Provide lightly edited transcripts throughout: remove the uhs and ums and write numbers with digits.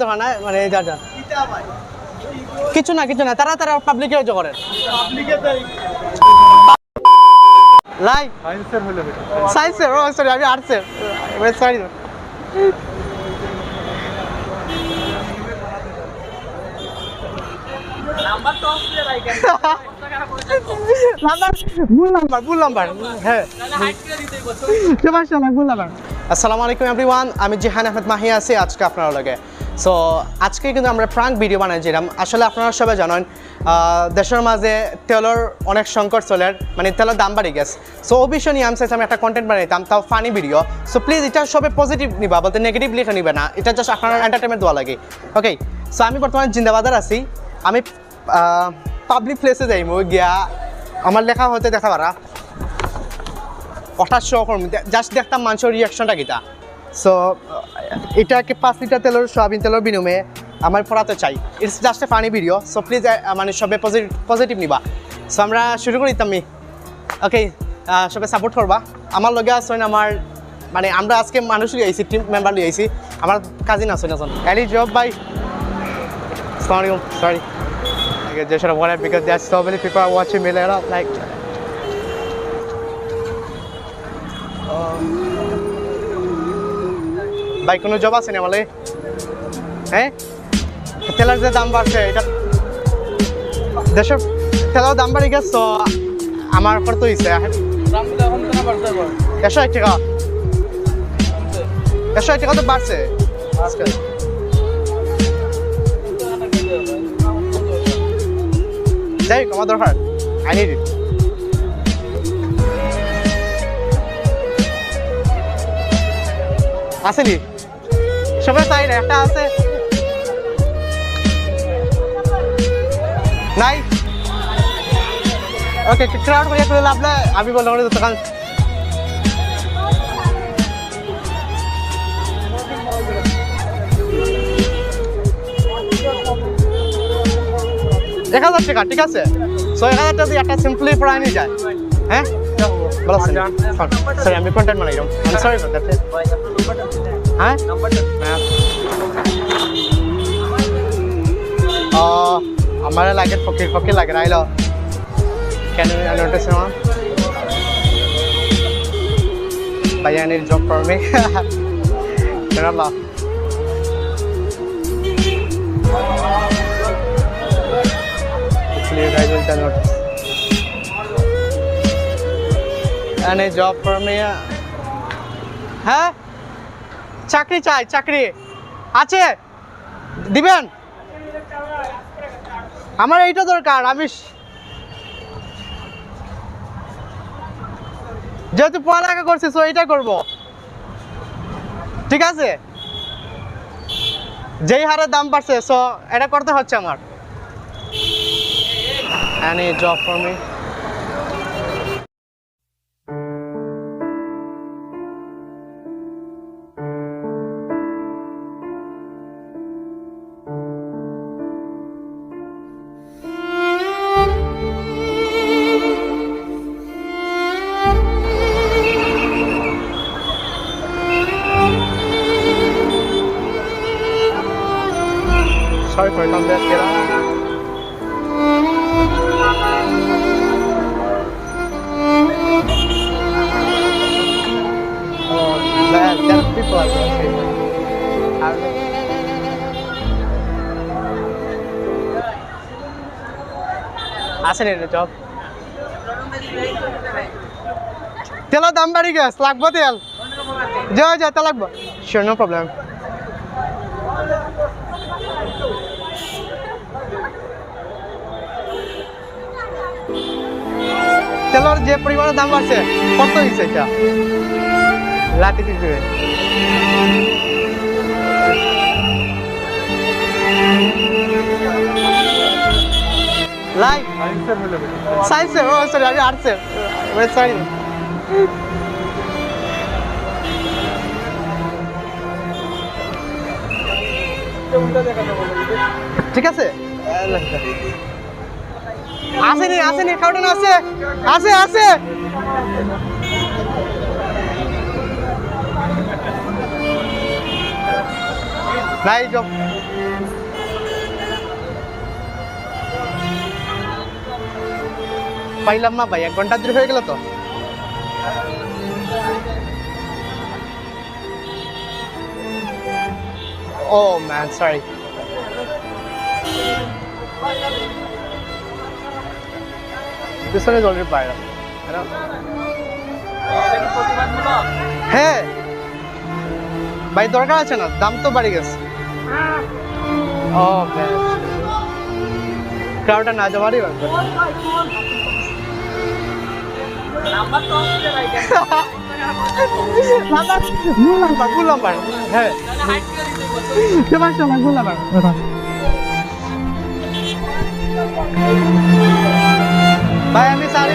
দোকান না মানে যা যা কিছু না তারা পাবলিকে করে লাই সায়েন্সের ও সরি আমি আর্টসের সরি ভুল নাম্বার হ্যাঁ আসসালামু আলাইকুম এভরিওয়ান আমি জিহান আহমেদ মাহি আছি আজকে আপনারা লগে সো আজকে কিন্তু আমরা প্রাঙ্ক ভিডিও বানাইছিলাম আসলে আপনারা সবাই জানেন দেশের মাঝে তেলের অনেক সংকট চলে মানে তেলের দাম বাড়ি গেছে সো ও বিষয় নিয়ে আমি একটা কন্টেন্ট বানাইতাম তাও ফানি ভিডিও সো প্লিজ এটা সবাই পজিটিভ নিবা বলতে নেগেটিভ লিখে নিবে না এটা জাস্ট আপনার এন্টারটেনমেন্ট দেওয়া লাগে ওকে সো আমি বর্তমানে জিন্দাবাজার আছি আমি পাবলিক প্লেসে যাই গিয়া আমার লেখা হতে দেখা পারা হঠাৎ শো করুন জাস্ট দেখতাম মানুষের রিয়াকশনটা কিটা সো এটাকে 5 লিটার তেলের সয়াবিন তেলের বিনিময়ে আমার পড়াতে চাই it's just a funny video so please মানে সবাই পজিটিভ নিবা সো আমরা শুরু করি আমি ওকে সবাই সাপোর্ট করবা আমার লগে আসেন আমার মানে আমরা আজকে মানুষ লিয়ে আইছি টিম মেম্বার লিয়ে আইছি আমার কাজিন আসেন এখন এনি জব বাই আসসালামু আলাইকুম sorry just should have wanted because there's so many people are watching me later like ভাই কোনো জব আছে না বলে হ্যাঁ তেলের যে দাম বাড়ছে এটা দেশের তেলের দাম বাড়ি গেছে তো আমার খরচ হয়েছে 160 টাকা 160 টাকা তো বাড়ছে আজকাল যাই আমার দরকার আই নিড ইট আসেনি সবাই চাই না একটা আছে নাই ওকে ক্রাউড করে একটু লাভ আমি বললাম দোকান এক 1000 টাকা ঠিক আছে সো 1000 টাকা দিয়ে একটা সিম্পলি পড়া নিয়ে যায় হ্যাঁ বলো সরি আমি কন্টেন্ট বানাইলাম আই সরি ফর দ্যাট হ্যাঁ আমার লাগে ফকির লাগে রাইলো ক্যান ইউ নোটিস না ভাই I need job for me Kerala you guys will tell notice any job for me হ্যাঁ চাকরি চাই চাকরি আছে দিবেন আমার এইটা দরকার আমি যেহেতু পড়ালেখা করছি সো এইটা করব ঠিক আছে যেই হারে দাম বাড়ছে সো এটা করতে হচ্ছে আমার Any job for me? Sorry for not that kid. There are people out there. আসেন এটা জব তেলের দাম বাড়ি গেছে লাগবো তেল যা তেল লাগবো শিওর নো প্রবলেম তেলের যে পরিমাণে দাম বাড়ছে কত হয়েছে এটা লাঠি দিতে লাই সায়েন্সের ও সরি আমি আর্টসের সরি ঠিক আছে আসেনি কাউন্টার আছে নাই জব পাইলাম না ভাই, 1 ঘন্টা দেরি হয়ে গেল তো। ও ম্যান সরি। পিছনে জলের পায়রা হ্যাঁ ভাই, দরকার আছে না, দাম তো বাড়ি গেছে। ও ক্রাউডটা না জমারই হ্যাঁ ভাই আমি সারি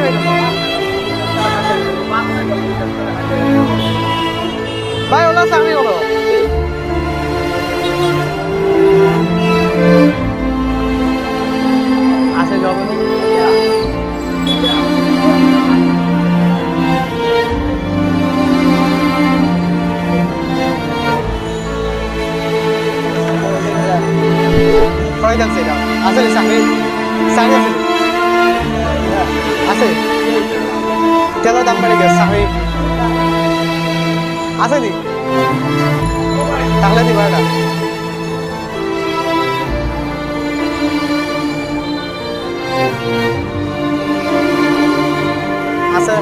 ভাই ওলা সারি হলো আসে যাবে কই যাচ্ছে এটা আসলে সারি সারি আছে তেলের দাম বেড়ে গেছে সারি আছে নি তাহলে দিবা এটা আছে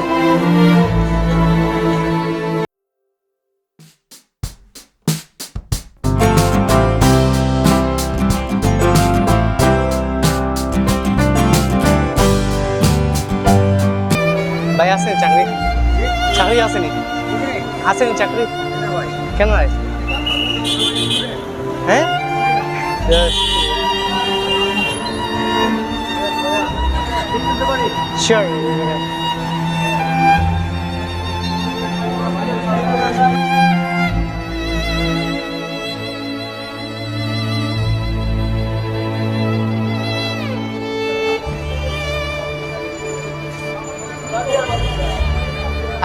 ভাই আছে চাকরি চাকরি আসেনি আসেনি চাকরি কেন নাই হ্যাঁ শিওর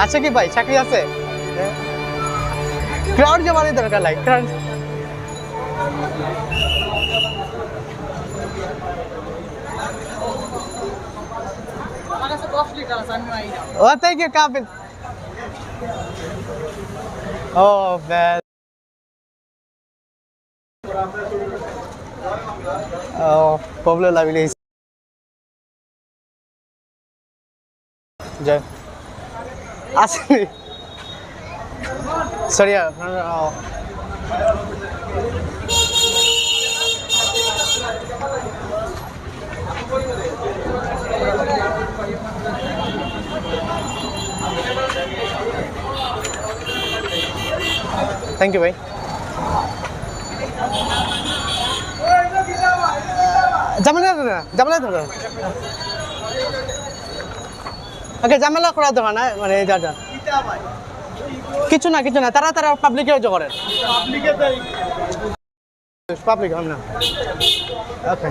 আছে কি ভাই চাকরি আছে ক্রাউড জমানোর দরকার নাই crowd oh thank you Captain oh man oh Pablo Laviles jai asli sorry oh thank you bhai জামেলা ধরো ওকে জামেলা করা দরকার না মানে যা যা কিছু না তারা পাবলিকে জো করেন পাবলিক না ওকে